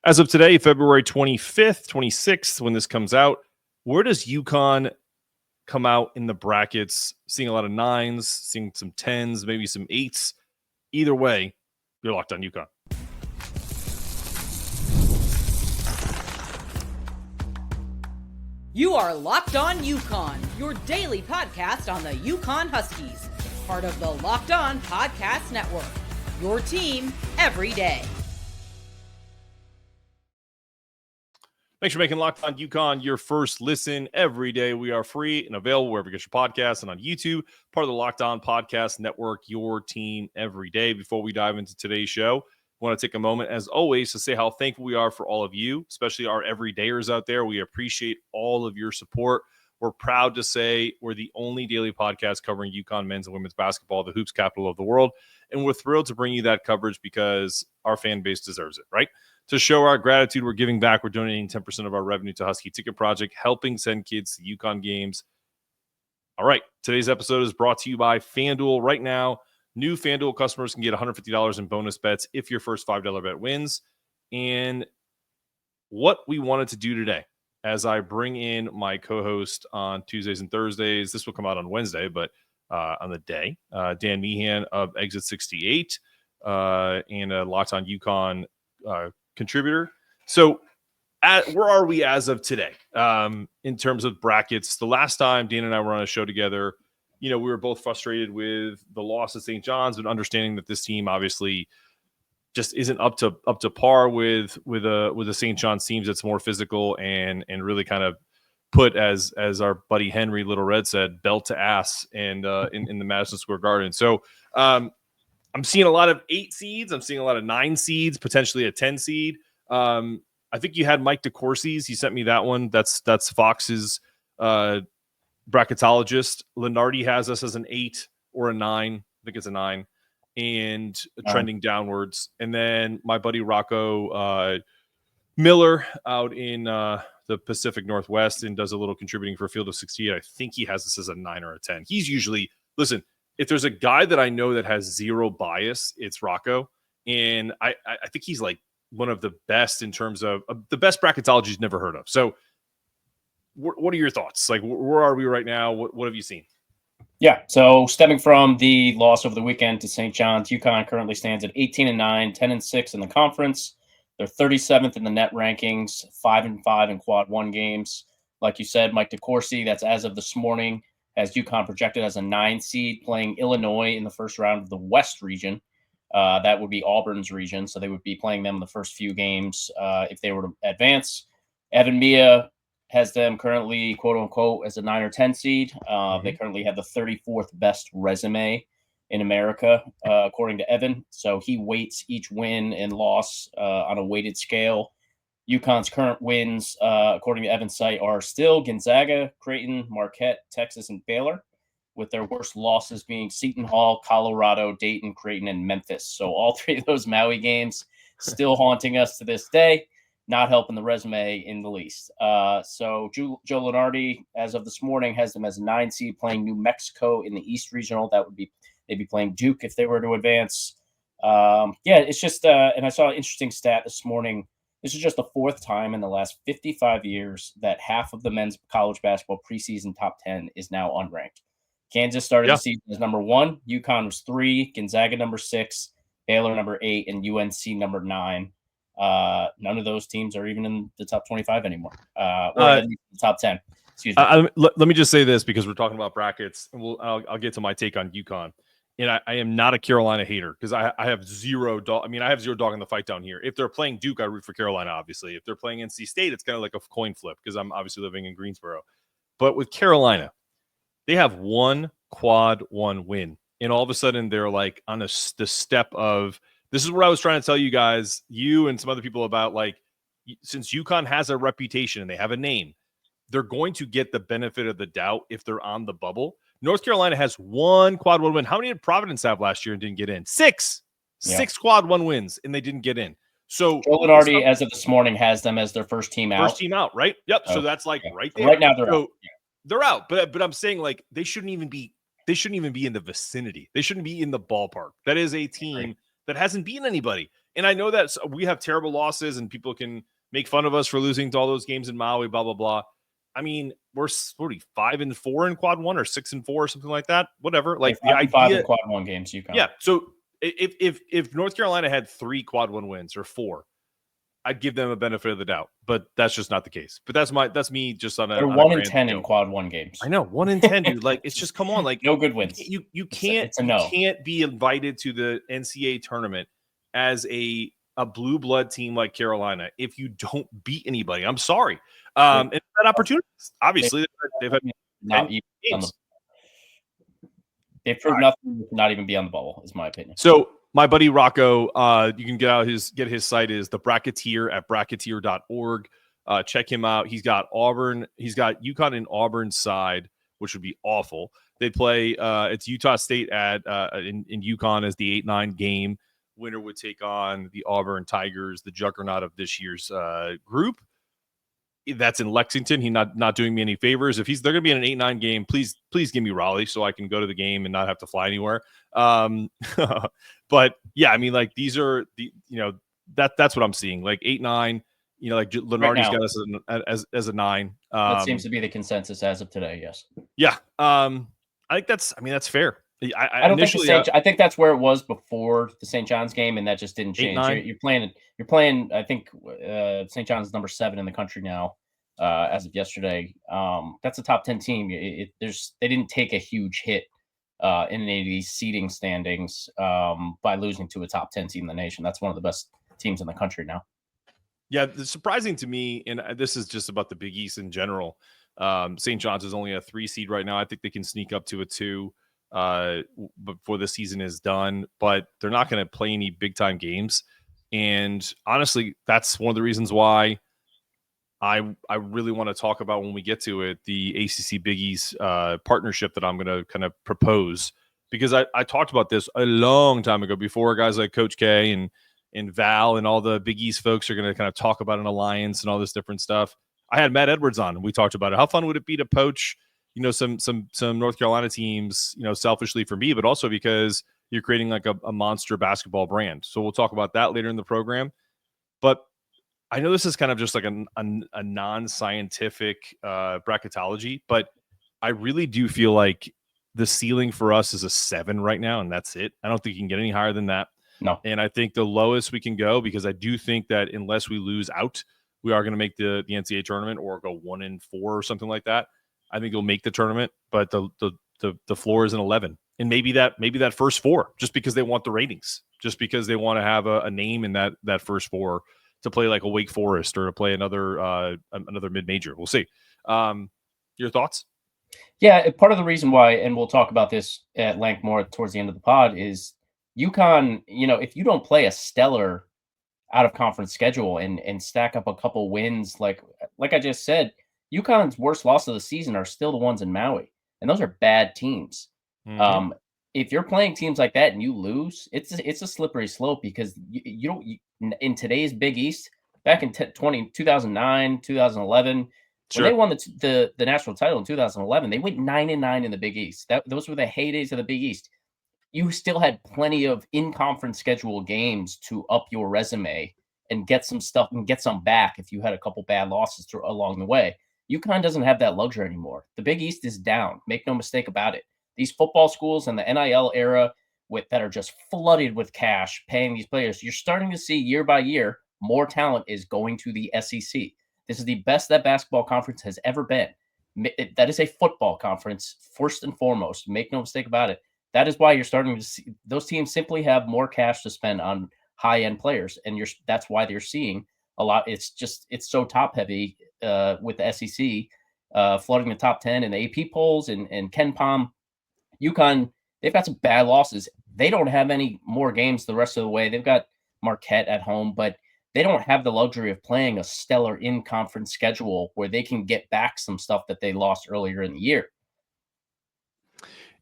As of today, February 25th, 26th, when this comes out, where does UConn come out in the brackets? Seeing a lot of 9s, seeing some 10s, maybe some 8s. Either way, you're locked on UConn. You are Locked On UConn, your daily podcast on the UConn Huskies, part of the Locked On Podcast Network, your team every day. Thanks for making Locked On UConn your first listen every day. We are free and available wherever you get your podcasts and on YouTube, part of the Locked On Podcast Network, your team every day. Before we dive into today's show, I want to take a moment, as always, to say how thankful we are for all of you, especially our everydayers out there. We appreciate all of your support. We're proud to say we're the only daily podcast covering UConn men's and women's basketball, the hoops capital of the world. And we're thrilled to bring you that coverage because our fan base deserves it, right? To show our gratitude, we're giving back. We're donating 10% of our revenue to Husky Ticket Project, helping send kids to UConn games. All right, today's episode is brought to you by FanDuel. Right now, new FanDuel customers can get $150 in bonus bets if your first $5 bet wins. And what we wanted to do today, as I bring in my co-host on Tuesdays and Thursdays, this will come out on Wednesday, but on the day, Dan Meehan of Exit 68 and a Locked On UConn contributor. So where are we as of today in terms of brackets? The last time Dan and I were on a show together, we were both frustrated with the loss at St. John's, but understanding that this team obviously just isn't up to par with the St. John's teams that's more physical and really kind of put, as our buddy Henry Little Red said, belt to ass and in the Madison Square Garden. So I'm seeing a lot of 8 seeds. I'm seeing a lot of 9 seeds, potentially a 10 seed. I think you had Mike DeCourcy's. He sent me that one. That's Fox's bracketologist. Lenardi has us as an 8 or a 9. I think it's a 9 and trending downwards. And then my buddy Rocco Miller out in the Pacific Northwest and does a little contributing for a field of 68. I think he has this as a 9 or a 10. He's usually, listen, if there's a guy that I know that has zero bias, it's Rocco. And I think he's like one of the best in terms of the best bracketology you've never heard of. So what are your thoughts? Like, where are we right now? What have you seen? Yeah, so stemming from the loss over the weekend to St. John's, UConn currently stands at 18-9, 10-6 in the conference. They're 37th in the net rankings, 5-5 in quad 1 games. Like you said, Mike DeCourcy, that's as of this morning, has UConn projected as a 9 seed, playing Illinois in the first round of the West region. That would be Auburn's region, so they would be playing them in the first few games if they were to advance. Evan Mia has them currently, quote-unquote, as a 9 or 10 seed. They currently have the 34th best resume in America, according to Evan. So he weights each win and loss on a weighted scale. UConn's current wins, according to Evan's site, are still Gonzaga, Creighton, Marquette, Texas, and Baylor, with their worst losses being Seton Hall, Colorado, Dayton, Creighton, and Memphis. So all 3 of those Maui games still haunting us to this day, not helping the resume in the least. So Joe Lenardi, as of this morning, has them as a 9 seed, playing New Mexico in the East Regional. They'd be playing Duke if they were to advance. It's just, and I saw an interesting stat this morning. This is just the 4th time in the last 55 years that half of the men's college basketball preseason top 10 is now unranked. Kansas started the season as number 1. UConn was 3. Gonzaga number 6. Baylor number 8. And UNC number 9. None of those teams are even in the top 25 anymore. Or the top 10. Excuse me. Let me just say this because we're talking about brackets. And I'll get to my take on UConn. And I am not a Carolina hater because I have zero dog. I mean, I have zero dog in the fight down here. If they're playing Duke, I root for Carolina, obviously. If they're playing NC State, it's kind of like a coin flip because I'm obviously living in Greensboro. But with Carolina, they have 1 quad 1 win. And all of a sudden, they're like on the step of, this is what I was trying to tell you guys, you and some other people about, like, since UConn has a reputation and they have a name, they're going to get the benefit of the doubt if they're on the bubble. North Carolina has 1 quad 1 win. How many did Providence have last year and didn't get in? 6. Yeah. 6 quad 1 wins, and they didn't get in. So Joe Lenardi, as of this morning, has them as their first team out. First team out, right? Yep. So that's like right there. Right now they're out. Yeah. They're out. But I'm saying, like, they shouldn't even be in the vicinity. They shouldn't be in the ballpark. That is a team that hasn't beaten anybody. And I know that we have terrible losses and people can make fun of us for losing to all those games in Maui, blah, blah, blah. I mean, we're 5-4 in quad one or 6-4 or something like that. Whatever. Like the idea, 5 in quad one games, UConn. Yeah. So if North Carolina had 3 quad one wins or 4, I'd give them a benefit of the doubt, but that's just not the case. But that's me just on a. They're 1 in 10 in quad one games. I know 1 in 10, dude. Like it's just come on, like no good wins. You can't you can't be invited to the NCAA tournament as a blue blood team like Carolina if you don't beat anybody. I'm sorry. And that opportunity, obviously, they've had not even games. They've proved nothing to not even be on the bubble, is my opinion. So my buddy Rocco, you can get his site is the Bracketeer at bracketeer.org. Check him out. He's got Auburn. He's got UConn and Auburn side, which would be awful. They play. It's Utah State in UConn as the 8-9 game. Winner would take on the Auburn Tigers, the juggernaut of this year's group. That's in Lexington. He's not doing me any favors. If they're going to be in an 8-9 game, please give me Raleigh so I can go to the game and not have to fly anywhere. But yeah, I mean, like these are that's what I'm seeing. Like 8-9. Like Lenardi's got us as a 9. That seems to be the consensus as of today. Yes. Yeah. I think that's fair. I don't think I think that's where it was before the St. John's game, and that just didn't change. You're playing. I think St. John's is number 7 in the country now, as of yesterday. That's a top 10 team. They didn't take a huge hit in any of these seeding standings by losing to a top 10 team in the nation. That's one of the best teams in the country now. Yeah, it's surprising to me, and this is just about the Big East in general. St. John's is only a 3 seed right now. I think they can sneak up to a 2 before the season is done, but they're not going to play any big time games. And honestly, that's one of the reasons why I really want to talk about when we get to it, the ACC Big East partnership that I'm going to kind of propose, because I talked about this a long time ago before guys like Coach K and Val and all the Big East folks are going to kind of talk about an alliance and all this different stuff. I had Matt Edwards on and we talked about it. How fun would it be to poach some North Carolina teams, selfishly for me, but also because you're creating like a monster basketball brand. So we'll talk about that later in the program. But I know this is kind of just like a non-scientific bracketology, but I really do feel like the ceiling for us is a 7 right now, and that's it. I don't think you can get any higher than that. No. And I think the lowest we can go, because I do think that unless we lose out, we are going to make the NCAA tournament or go 1-4 or something like that. I think they'll make the tournament, but the floor is an 11, and maybe that first 4, just because they want the ratings, just because they want to have a name in that first 4 to play like a Wake Forest or to play another mid-major. We'll see. Your thoughts? Yeah, part of the reason why, and we'll talk about this at length more towards the end of the pod, is UConn. If you don't play a stellar out of conference schedule and stack up a couple wins, like I just said. UConn's worst loss of the season are still the ones in Maui, and those are bad teams. Mm-hmm. If you're playing teams like that and you lose, it's a slippery slope, because you don't in today's Big East, back in 2009, 2011, sure. When they won the national title in 2011, they went 9-9 in the Big East. Those were the heydays of the Big East. You still had plenty of in-conference schedule games to up your resume and get some stuff and get some back if you had a couple bad losses along the way. UConn doesn't have that luxury anymore. The Big East is down. Make no mistake about it. These football schools and the NIL era that are just flooded with cash paying these players, you're starting to see year by year more talent is going to the SEC. This is the best that basketball conference has ever been. That is a football conference, first and foremost. Make no mistake about it. That is why you're starting to see those teams simply have more cash to spend on high-end players, and that's why they're seeing a lot. It's so top-heavy with the SEC flooding the top 10 in the AP polls and Ken Pom. UConn, they've got some bad losses. They don't have any more games the rest of the way. They've got Marquette at home, but they don't have the luxury of playing a stellar in-conference schedule where they can get back some stuff that they lost earlier in the year.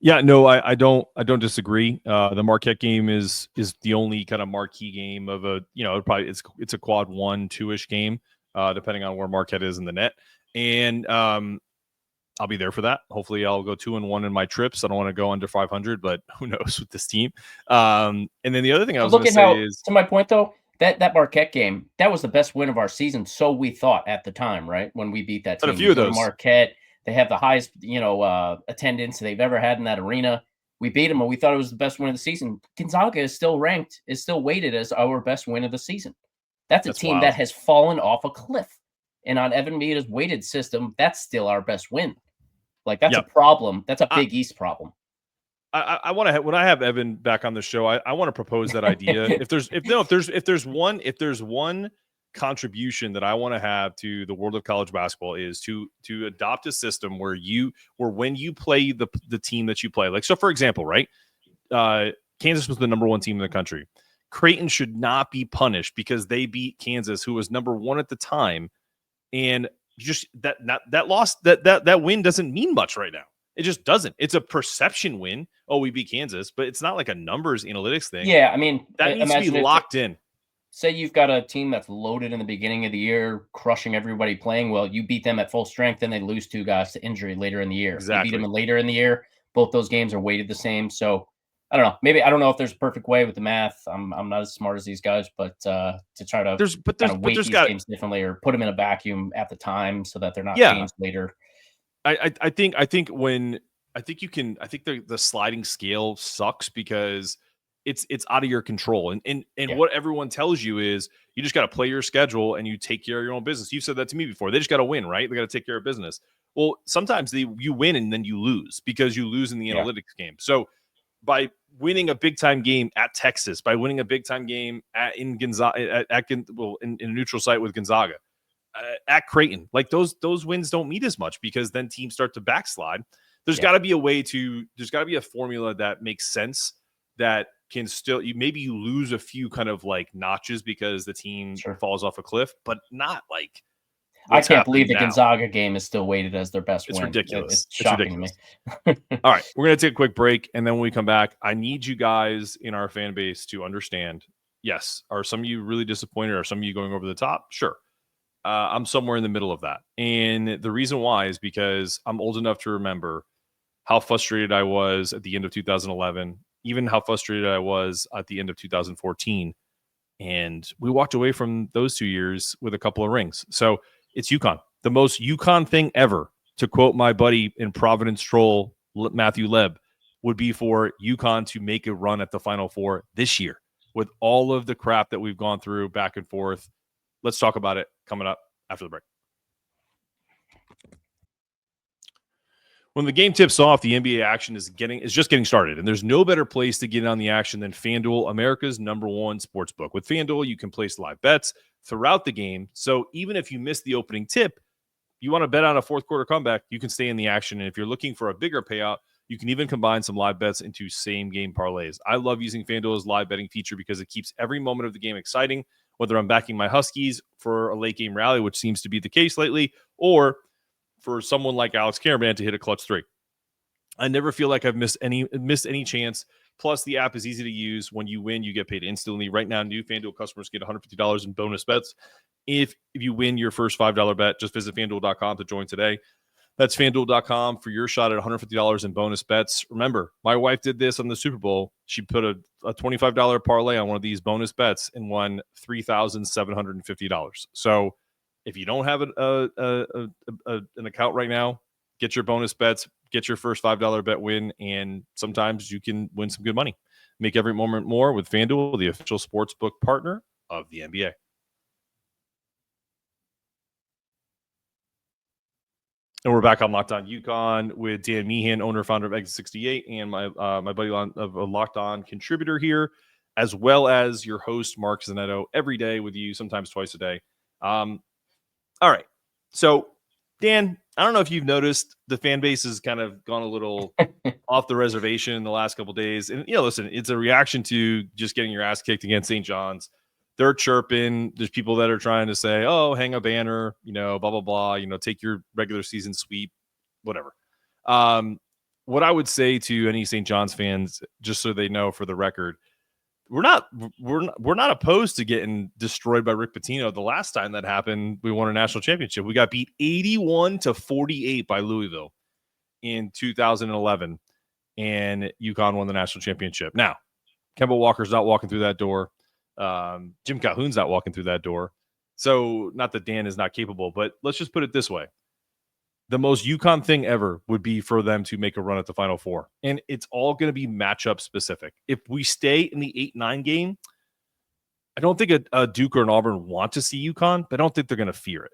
Yeah, no, I don't disagree. The Marquette game is the only kind of marquee game of a, probably it's a quad 1, 2-ish game, depending on where Marquette is in the net. And I'll be there for that. Hopefully I'll go 2-1 in my trips. I don't want to go under 500, but who knows with this team. And then the other thing I was going to say is, to my point though, That Marquette game, that was the best win of our season, so we thought at the time, right? When we beat that But team. a few of We go to those. Marquette, they have the highest, attendance they've ever had in that arena. We beat them, and we thought it was the best win of the season. Gonzaga is still weighted as our best win of the season. That's a That's team wild. that has fallen off a cliff. And on Evan Mita's weighted system, that's still our best win. Like, that's Yep. a problem. That's a Big East problem. I want to when I have Evan back on the show, I want to propose that idea. if there's one contribution that I want to have to the world of college basketball is to adopt a system where when you play the team that you play, like, so for example, right, Kansas was the number 1 team in the country. Creighton should not be punished because they beat Kansas, who was number 1 at the time, and just that win doesn't mean much right now. It just doesn't. It's a perception win. Oh, we beat Kansas, but it's not like a numbers analytics thing. Yeah, I mean, that needs to be locked in. Say you've got a team that's loaded in the beginning of the year, crushing everybody playing well. You beat them at full strength, and they lose 2 guys to injury later in the year. Exactly. You beat them later in the year. Both those games are weighted the same. So I don't know. Maybe I don't know if there's a perfect way with the math. I'm not as smart as these guys, but to try to weight these games differently or put them in a vacuum at the time so that they're not changed later. I think the sliding scale sucks because it's out of your control. And what everyone tells you is you just got to play your schedule and you take care of your own business. You've said that to me before. They just got to win, right? They got to take care of business. Well, sometimes you win and then you lose because you lose in the analytics game. So by winning a big time game at Texas, by winning a big time game in Gonzaga, in a neutral site with Gonzaga, at Creighton, like those wins don't mean as much because then teams start to backslide. There's got to be there's got to be a formula that makes sense that can still, you lose a few kind of like notches because the team falls off a cliff, but not like, I can't believe the Gonzaga game is still weighted as their best win. It's ridiculous. It's shocking to me. All right, we're going to take a quick break, and then when we come back, I need you guys in our fan base to understand, yes, are some of you really disappointed? Are some of you going over the top? Sure. I'm somewhere in the middle of that. And the reason why is because I'm old enough to remember how frustrated I was at the end of 2011, even how frustrated I was at the end of 2014. And we walked away from those 2 years with a couple of rings. So it's UConn. The most UConn thing ever, to quote my buddy in Providence Troll, Matthew Leb, would be for UConn to make a run at the Final Four this year with all of the crap that we've gone through back and forth. Let's talk about it coming up after the break. When the game tips off, the NBA action is just getting started, and there's no better place to get in on the action than FanDuel, America's #1 sportsbook. With FanDuel, you can place live bets throughout the game, so even if you miss the opening tip, you want to bet on a fourth quarter comeback, you can stay in the action. And if you're looking for a bigger payout, you can even combine some live bets into same game parlays. I love using FanDuel's live betting feature because it keeps every moment of the game exciting, whether I'm backing my Huskies for a late game rally, which seems to be the case lately, or for someone like Alex Caravan to hit a clutch 3. I never feel like I've missed any chance. Plus, the app is easy to use. When you win, you get paid instantly. Right now, new FanDuel customers get $150 in bonus bets if you win your first $5 bet. Just visit FanDuel.com to join today. That's FanDuel.com for your shot at $150 in bonus bets. Remember, my wife did this on the Super Bowl. She put a $25 parlay on one of these bonus bets and won $3,750. So if you don't have an account right now, get your bonus bets, get your first $5 bet win, and sometimes you can win some good money. Make every moment more with FanDuel, the official sportsbook partner of the NBA. And we're back on Locked On UConn with Dan Meehan, owner, founder of Exit 68, and my buddy of a Locked On contributor here, as well as your host, Mark Zanetto, every day with you, sometimes twice a day. All right. So, Dan, I don't know if you've noticed the fan base has kind of gone a little off the reservation in the last couple of days. And, listen, it's a reaction to just getting your ass kicked against St. John's. They're chirping. There's people that are trying to say, oh, hang a banner, blah, blah, blah, take your regular season sweep, whatever. What I would say to any St. John's fans, just so they know for the record, we're not opposed to getting destroyed by Rick Pitino. The last time that happened, we won a national championship. We got beat 81-48 by Louisville in 2011, and UConn won the national championship. Now, Kemba Walker's not walking through that door. Jim Calhoun's not walking through that door. So not that Dan is not capable, but let's just put it this way. The most UConn thing ever would be for them to make a run at the Final Four. And it's all going to be matchup specific. If we stay in the 8-9 game, I don't think a Duke or an Auburn want to see UConn, but I don't think they're going to fear it.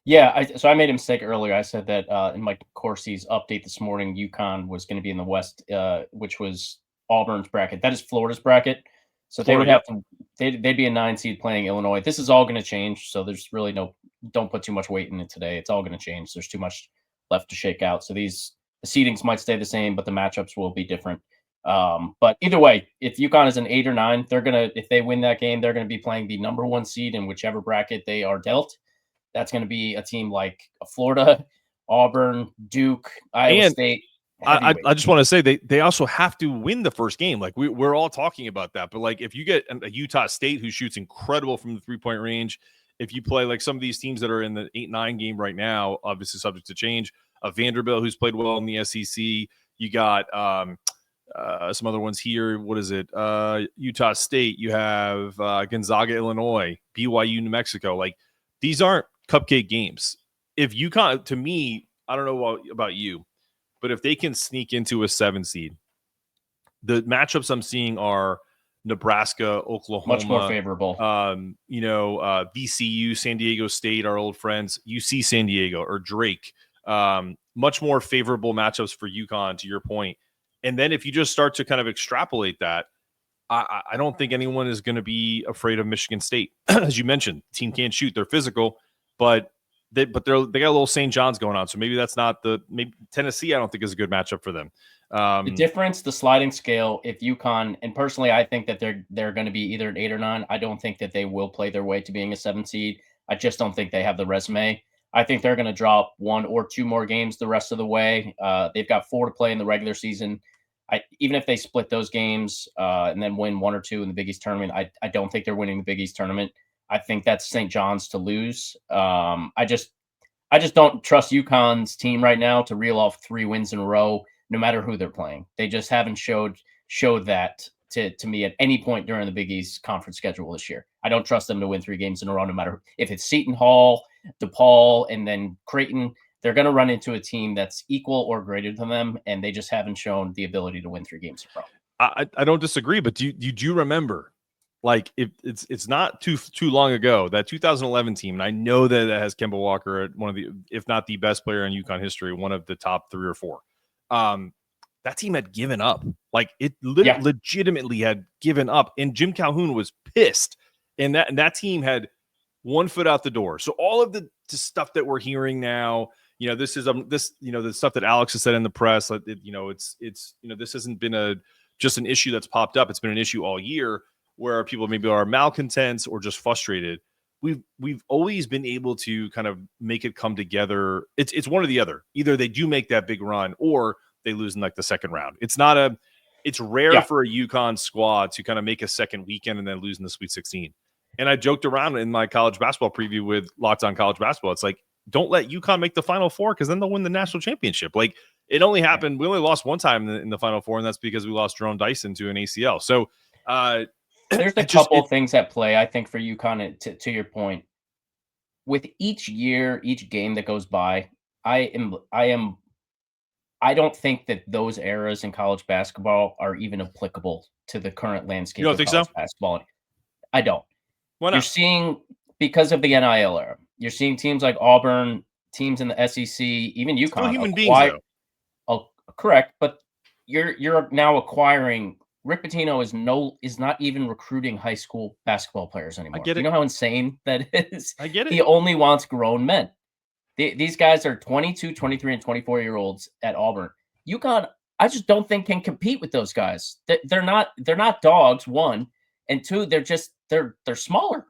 Yeah, so I made a mistake earlier. I said that in Mike Corsi's update this morning, UConn was going to be in the West, which was Auburn's bracket. That is Florida's bracket. So they would have to, they'd be a 9 seed playing Illinois. This is all going to change. So there's really don't put too much weight in it today. It's all going to change. There's too much left to shake out. So the seedings might stay the same, but the matchups will be different. But either way, if UConn is an 8 or 9, if they win that game, they're going to be playing the number 1 seed in whichever bracket they are dealt. That's going to be a team like Florida, Auburn, Duke, Iowa State. I just want to say they also have to win the first game. Like we're all talking about that, but like if you get a Utah State who shoots incredible from the 3-point range, if you play like some of these teams that are in the 8-9 game right now, obviously subject to change, Vanderbilt who's played well in the SEC, you got some other ones here. What is it? Utah State. You have Gonzaga, Illinois, BYU, New Mexico. Like these aren't cupcake games. If UConn, to me, I don't know about you, but if they can sneak into a 7 seed, the matchups I'm seeing are Nebraska, Oklahoma, much more favorable. VCU, San Diego State, our old friends, UC San Diego or Drake. Much more favorable matchups for UConn, to your point. And then if you just start to kind of extrapolate that, I don't think anyone is going to be afraid of Michigan State. As you mentioned, team can't shoot. They're physical, but they got a little St. John's going on. So maybe that's not maybe Tennessee, I don't think is a good matchup for them. The difference, the sliding scale, if UConn, and personally, I think that they're going to be either an 8 or 9. I don't think that they will play their way to being a 7 seed. I just don't think they have the resume. I think they're going to drop 1 or 2 more games the rest of the way. They've got 4 to play in the regular season. Even if they split those games and then win 1 or 2 in the Big East tournament, I don't think they're winning the Big East tournament. I think that's St. John's to lose. I just don't trust UConn's team right now to reel off 3 wins in a row, no matter who they're playing. They just haven't showed that to me at any point during the Big East conference schedule this year. I don't trust them to win 3 games in a row, no matter if it's Seton Hall, DePaul, and then Creighton. They're going to run into a team that's equal or greater than them, and they just haven't shown the ability to win 3 games in a row. I don't disagree, but do you remember, like, if it's not too long ago, that 2011 team, and I know that it has Kemba Walker, one of the, if not the best player in UConn history, one of the top 3 or 4. That team had given up. Like it legitimately had given up, and Jim Calhoun was pissed, and that team had 1 foot out the door. So all of the stuff that we're hearing now, this is the stuff that Alex has said in the press. This hasn't been just an issue that's popped up. It's been an issue all year where people maybe are malcontents or just frustrated. We've always been able to kind of make it come together. It's one or the other. Either they do make that big run or they lose in like the second round. It's rare for a UConn squad to kind of make a second weekend and then lose in the Sweet 16. And I joked around in my college basketball preview with Locked On College Basketball. It's like, don't let UConn make the Final Four because then they'll win the national championship. Like it only happened. We only lost 1 time in the Final Four, and that's because we lost Jerome Dyson to an ACL. So there's a couple of things at play, I think, for UConn. To your point, with each year, each game that goes by, I don't think that those eras in college basketball are even applicable to the current landscape. You don't think so? Basketball. I don't. Why not? You're seeing, because of the NIL era, you're seeing teams like Auburn, teams in the SEC, even UConn. Still human beings, though. Oh, correct, but you're now acquiring. Rick Pitino is not even recruiting high school basketball players anymore. I get it. You know how insane that is? I get it. He only wants grown men. These guys are 22, 23, and 24-year-olds at Auburn. UConn, I just don't think can compete with those guys. They're not dogs, 1, and 2, they're smaller.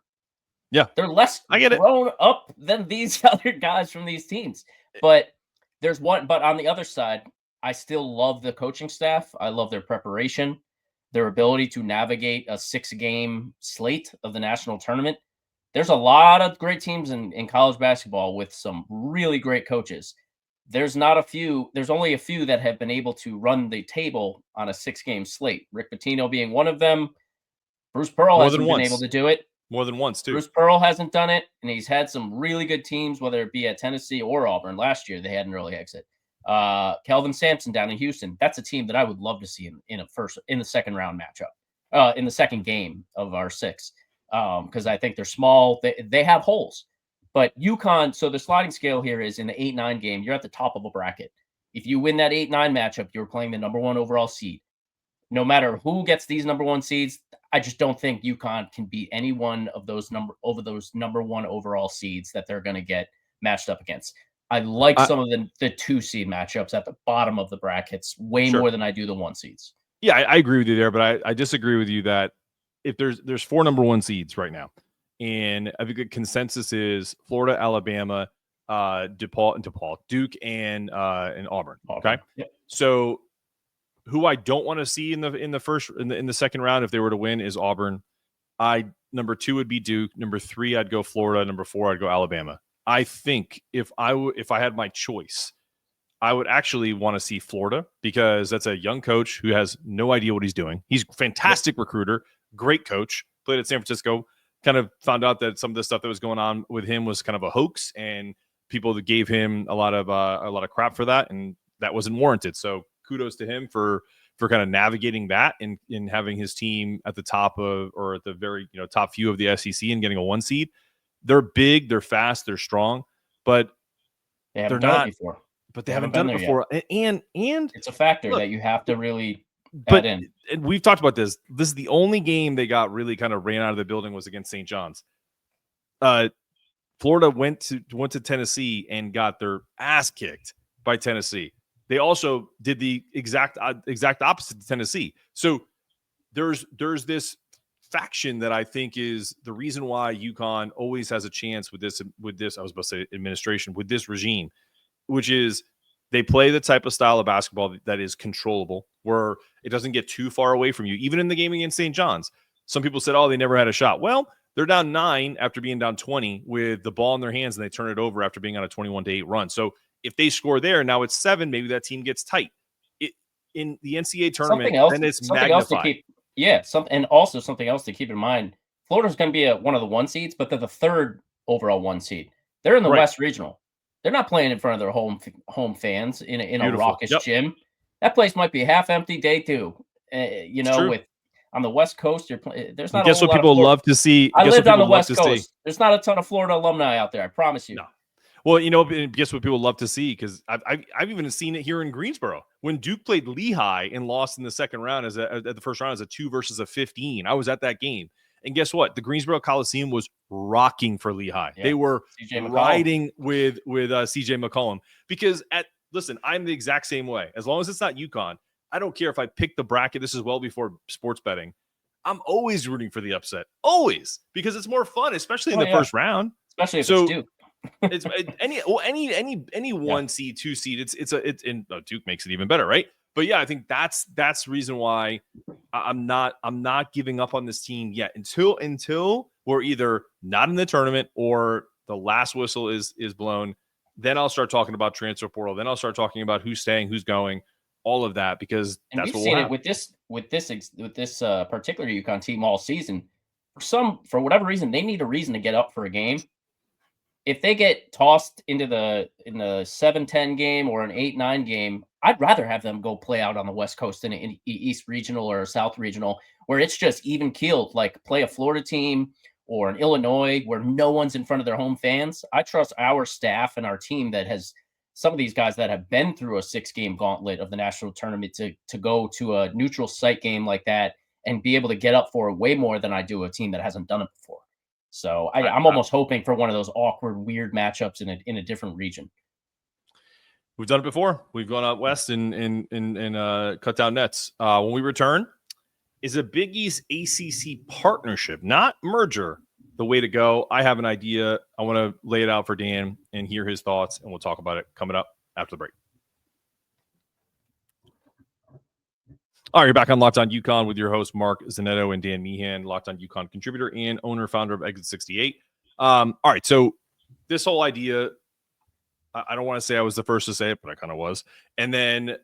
Yeah. They're less grown up than these other guys from these teams. But on the other side, I still love the coaching staff. I love their preparation, their ability to navigate a 6-game slate of the national tournament. There's a lot of great teams in college basketball with some really great coaches. There's only a few that have been able to run the table on a 6-game slate. Rick Pitino being one of them. Bruce Pearl More hasn't than been once. able to do it. More than once, too. Bruce Pearl hasn't done it, and he's had some really good teams, whether it be at Tennessee or Auburn. Last year, they had an early exit. Kelvin Sampson down in Houston. That's a team that I would love to see in the second round matchup, in the second game of our 6, because I think they're small. They have holes. But UConn, so the sliding scale here is in the 8-9 game, you're at the top of a bracket. If you win that 8-9 matchup, you're playing the number 1 overall seed. No matter who gets these number 1 seeds, I just don't think UConn can beat any one of those number 1 overall seeds that they're going to get matched up against. I like some of the 2 seed matchups at the bottom of the brackets way more than I do the 1 seeds. Yeah, I agree with you there, but I disagree with you that if there's 4 number 1 seeds right now, and I think the consensus is Florida, Alabama, Duke, and Auburn. Okay, yep. So who I don't want to see in the second round if they were to win is Auburn. Number 2 would be Duke. Number 3, I'd go Florida. Number 4, I'd go Alabama. I think if I had my choice, I would actually want to see Florida because that's a young coach who has no idea what he's doing. He's a fantastic recruiter, great coach, played at San Francisco, kind of found out that some of the stuff that was going on with him was kind of a hoax, and people that gave him a lot of crap for that, and that wasn't warranted. So kudos to him for kind of navigating that and having his team at the top of, or at the very top few of the SEC and getting a 1 seed. They're big, they're fast, they're strong, but they're not before. But they haven't done it before, and it's a factor that you have to really add in. And we've talked about this. This is the only game they got really kind of ran out of the building was against St. John's. Florida went to Tennessee and got their ass kicked by Tennessee. They also did the exact opposite to Tennessee. So there's this faction that I think is the reason why UConn always has a chance with this. I was about to say administration, with this regime, which is they play the type of style of basketball that is controllable, where it doesn't get too far away from you. Even in the game against St. John's, some people said, "Oh, they never had a shot." Well, they're down 9 after being down 20 with the ball in their hands, and they turn it over after being on a 21-8 run. So if they score there, now it's 7. Maybe that team gets tight. In the NCAA tournament, and it's magnified. And also something else to keep in mind. Florida's going to be one of the 1 seeds, but they're the 3rd overall 1 seed. They're in the West Regional. They're not playing in front of their home fans in a raucous gym. That place might be half empty day 2. On the West Coast, there's not. Guess what people love to see. I lived on the West Coast. There's not a ton of Florida alumni out there. I promise you. No. Well, guess what people love to see, because I've even seen it here in Greensboro when Duke played Lehigh and lost in the second round at the first round as a 2 versus a 15. I was at that game, and guess what? The Greensboro Coliseum was rocking for Lehigh. Yeah. They were riding with CJ McCollum because listen, I'm the exact same way. As long as it's not UConn, I don't care if I pick the bracket. This is well before sports betting. I'm always rooting for the upset, always, because it's more fun, especially in the first round. Especially if it's Duke. It's any 1 seed, 2 seed. Duke makes it even better, right? But yeah, I think that's the reason why I'm not giving up on this team yet until we're either not in the tournament or the last whistle is blown. Then I'll start talking about transfer portal. Then I'll start talking about who's staying, who's going, all of that, because that's what we've seen it with this particular UConn team all season. For whatever reason, they need a reason to get up for a game. If they get tossed in the 7-10 game or an 8-9 game, I'd rather have them go play out on the West Coast than in East Regional or South Regional, where it's just even keeled, like play a Florida team or an Illinois where no one's in front of their home fans. I trust our staff and our team that has some of these guys that have been through a 6-game gauntlet of the national tournament to go to a neutral site game like that and be able to get up for it way more than I do a team that hasn't done it before. So I'm almost hoping for one of those awkward, weird matchups in a different region. We've done it before. We've gone out west and cut down nets. When we return, is a Big East ACC partnership, not merger, the way to go? I have an idea. I want to lay it out for Dan and hear his thoughts, and we'll talk about it coming up after the break. All right, you're back on Locked On UConn with your hosts, Mark Zanetto and Dan Meehan, Locked On UConn contributor and owner-founder of Exit 68. All right, so this whole idea I don't want to say I was the first to say it, but I kind of was. And then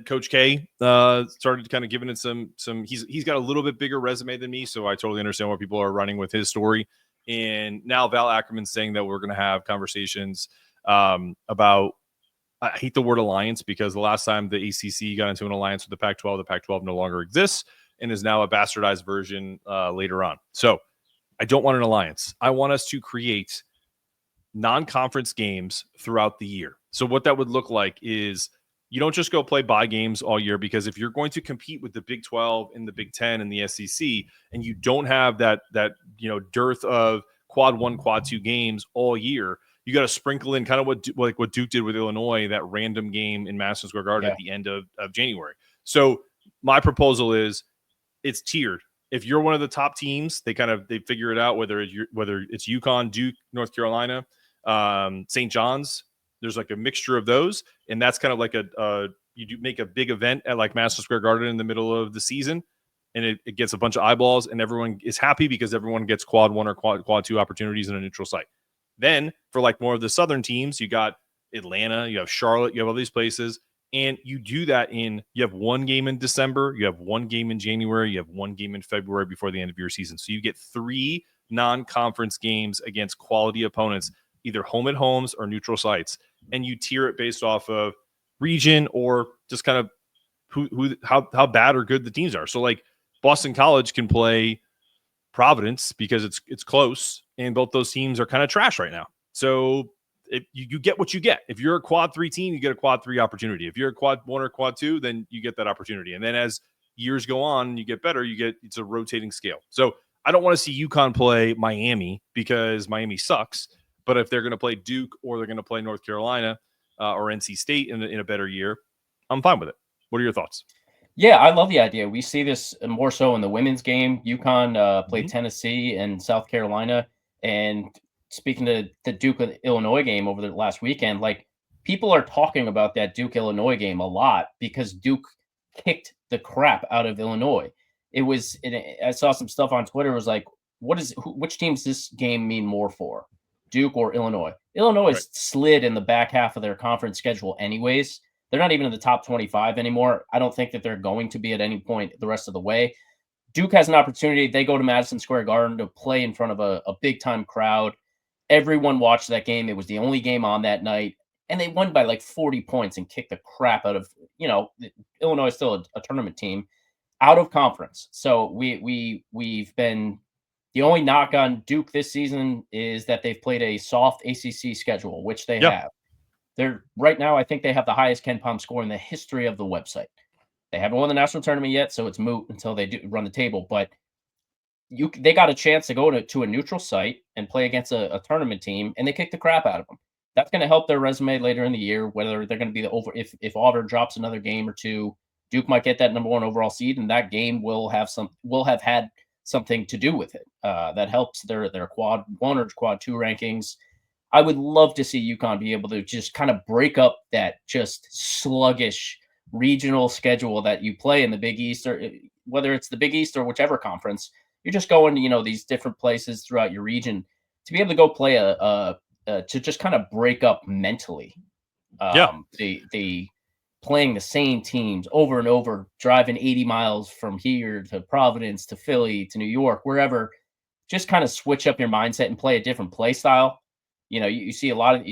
Coach K started kind of giving it some. He's got a little bit bigger resume than me, so I totally understand why people are running with his story. And now Val Ackerman's saying that we're going to have conversations about. I hate the word alliance because the last time the ACC got into an alliance with the Pac-12 no longer exists and is now a bastardized version later on. So I don't want an alliance. I want us to create non-conference games throughout the year. So what that would look like is you don't just go play bye games all year, because if you're going to compete with the Big 12 and the Big 10 and the SEC, and you don't have that dearth of quad 1, quad 2 games all year, you got to sprinkle in kind of what Duke did with Illinois, that random game in Madison Square Garden at the end of January. So my proposal is it's tiered. If you're one of the top teams, they figure it out, whether it's UConn, Duke, North Carolina, St. John's. There's like a mixture of those, and that's kind of like you do make a big event at like Madison Square Garden in the middle of the season, and it gets a bunch of eyeballs, and everyone is happy because everyone gets quad 1 or quad 2 opportunities in a neutral site. Then for like more of the Southern teams, you got Atlanta, you have Charlotte, you have all these places. And you do that you have one game in December, you have one game in January, you have one game in February before the end of your season. So you get 3 non-conference games against quality opponents, either home at homes or neutral sites. And you tier it based off of region or just kind of how bad or good the teams are. So like Boston College can play Providence because it's close, and both those teams are kind of trash right now. So you get what you get. If you're a quad 3 team, you get a quad 3 opportunity. If you're a quad 1 or quad 2, then you get that opportunity. And then as years go on and you get better, it's a rotating scale. So I don't want to see UConn play Miami because Miami sucks. But if they're going to play Duke or they're going to play North Carolina or NC State in a better year, I'm fine with it. What are your thoughts? Yeah, I love the idea. We see this more so in the women's game. UConn played Tennessee and South Carolina. And speaking to the Duke Illinois game over the last weekend, like people are talking about that Duke Illinois game a lot because Duke kicked the crap out of Illinois. I saw some stuff on Twitter. It was like, which team does this game mean more for, Duke or Illinois? Illinois slid in the back half of their conference schedule anyways. They're not even in the top 25 anymore. I don't think that they're going to be at any point the rest of the way. Duke has an opportunity. They go to Madison Square Garden to play in front of a big-time crowd. Everyone watched that game. It was the only game on that night. And they won by like 40 points and kicked the crap out of, Illinois is still a tournament team out of conference. So we've been, the only knock on Duke this season is that they've played a soft ACC schedule, which they have. They're right now, I think they have the highest Ken Pom score in the history of the website. They haven't won the national tournament yet, so it's moot until they do run the table. But they got a chance to go to a neutral site and play against a tournament team, and they kicked the crap out of them. That's going to help their resume later in the year, whether they're going to be if Auburn drops another game or two, Duke might get that number 1 overall seed, and that game will have had something to do with it. That helps their quad 1 or quad 2 rankings. I would love to see UConn be able to just kind of break up that just sluggish regional schedule that you play in the Big East, or whether it's the Big East or whichever conference. You're just going to, these different places throughout your region to be able to go play to just kind of break up mentally. The playing the same teams over and over, driving 80 miles from here to Providence to Philly to New York, wherever, just kind of switch up your mindset and play a different play style. You see a lot of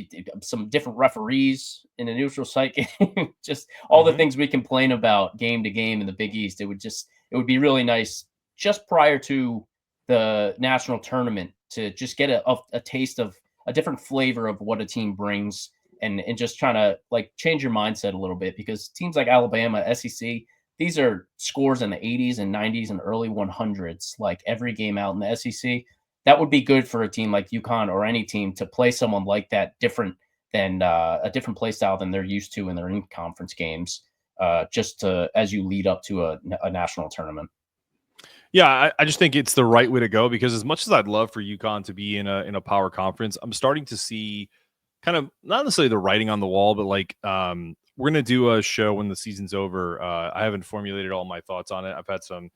some different referees in a neutral site game, just all the things we complain about game to game in the Big East. It would be really nice just prior to the national tournament to just get a taste of a different flavor of what a team brings and just trying to like change your mindset a little bit, because teams like Alabama, SEC, these are scores in the 80s and 90s and early 100s, like every game out in the SEC. That would be good for a team like UConn or any team to play someone like that, different than a different play style than they're used to in their in-conference games, as you lead up to a national tournament. Yeah, I just think it's the right way to go, because as much as I'd love for UConn to be in a power conference, I'm starting to see kind of not necessarily the writing on the wall, but like we're going to do a show when the season's over. I haven't formulated all my thoughts on it. I've had some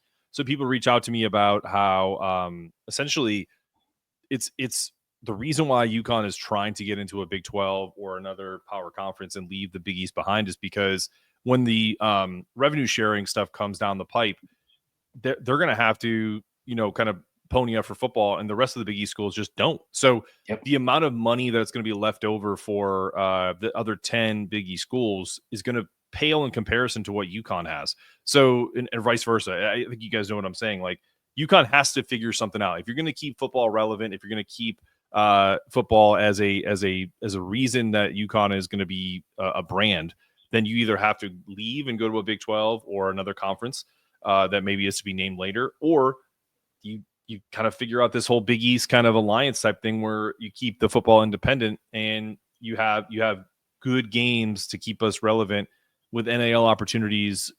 people reach out to me about how essentially it's the reason why UConn is trying to get into a Big 12 or another power conference and leave the Big East behind is because when the revenue sharing stuff comes down the pipe, they're going to have to, kind of pony up for football, and the rest of the Big East schools just don't. So the amount of money that's going to be left over for the other 10 Big East schools is going to pale in comparison to what UConn has. So, and vice versa. I think you guys know what I'm saying. Like, UConn has to figure something out. If you're going to keep football relevant, if you're going to keep football as a reason that UConn is going to be a brand, then you either have to leave and go to a Big 12 or another conference that maybe is to be named later, or you kind of figure out this whole Big East kind of alliance type thing where you keep the football independent and you have good games to keep us relevant with NAL opportunities,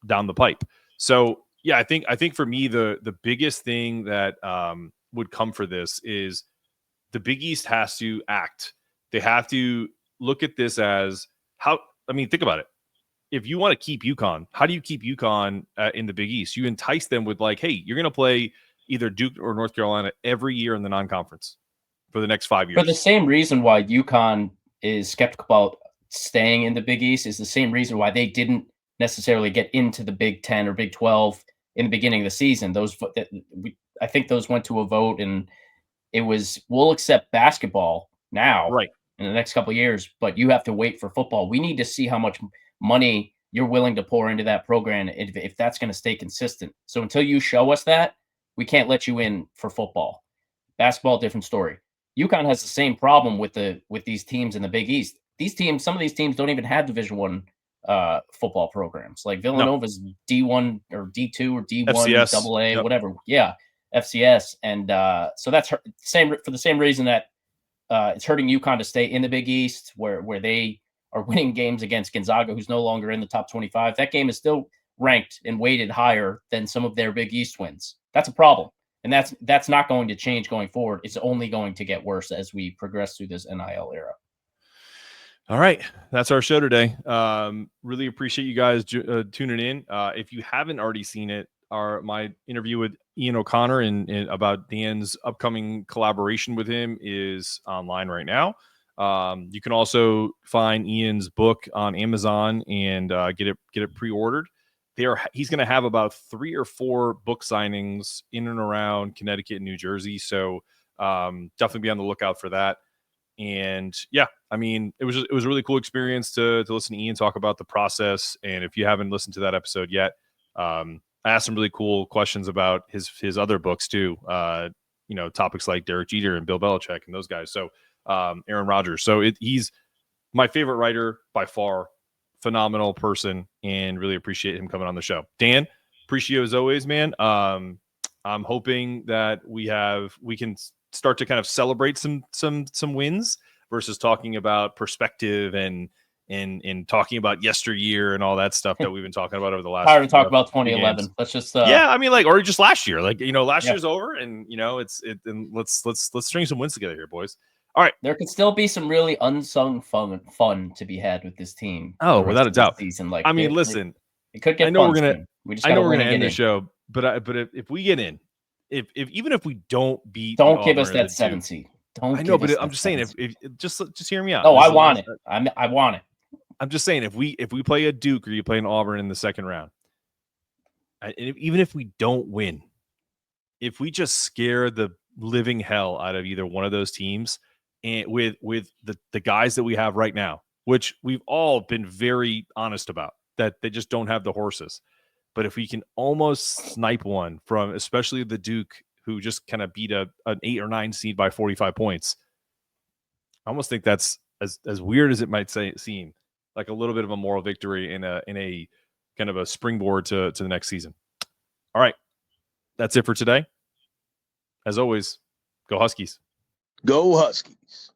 down the pipe. So yeah, I think for me, the biggest thing that would come for this is the Big East has to act. They have to look at this as think about it. If you want to keep UConn, how do you keep UConn in the Big East? You entice them with like, hey, you're going to play either Duke or North Carolina every year in the non-conference for the next 5 years. For the same reason why UConn is skeptical about staying in the Big East is the same reason why they didn't necessarily get into the Big 10 or Big 12 in the beginning of the season. I think those went to a vote, and it was, we'll accept basketball now, right, in the next couple of years, but you have to wait for football. We need to see how much money you're willing to pour into that program if that's going to stay consistent. So until you show us that, we can't let you in for football. Basketball, different story. UConn has the same problem with these teams in the Big East. Some of these teams don't even have Division I football programs. Like Villanova's D1 or D2 or D1 FCS. AA, whatever. Yeah, FCS. And so that's for the same reason that it's hurting UConn to stay in the Big East, where they are winning games against Gonzaga, who's no longer in the top 25. That game is still ranked and weighted higher than some of their Big East wins. That's a problem. And that's not going to change going forward. It's only going to get worse as we progress through this NIL era. All right. That's our show today. Really appreciate you guys tuning in. If you haven't already seen it, my interview with Ian O'Connor and about Dan's upcoming collaboration with him is online right now. You can also find Ian's book on Amazon and get it pre-ordered. He's going to have about 3 or 4 book signings in and around Connecticut and New Jersey. So definitely be on the lookout for that. And yeah, it was a really cool experience to listen to Ian talk about the process. And if you haven't listened to that episode yet, I asked some really cool questions about his other books too. Topics like Derek Jeter and Bill Belichick and those guys. So Aaron Rodgers. So he's my favorite writer by far. Phenomenal person, and really appreciate him coming on the show. Dan, appreciate you as always, man. I'm hoping that we can start to kind of celebrate some wins versus talking about perspective and talking about yesteryear and all that stuff that we've been talking about over the last. Tired to talk about 2011. games. Let's just or just last year. Last year's over, and and let's string some wins together here, boys. All right. There could still be some really unsung fun to be had with this team. Oh, without a doubt. Season. Listen, it could get. I know we're gonna end the show, but if we get in, even if we don't beat, don't give us that 7 seed. I know, but I'm just saying, if just hear me out. No, I want it. I want it. I'm just saying, if we play a Duke or you play an Auburn in the second round, even if we don't win, if we just scare the living hell out of either one of those teams. And with the guys that we have right now, which we've all been very honest about, that they just don't have the horses. But if we can almost snipe one from, especially the Duke, who just kind of beat an 8 or 9 seed by 45 points, I almost think that's as weird as it might seem, like a little bit of a moral victory in a kind of a springboard to the next season. All right, that's it for today. As always, go Huskies. Go Huskies.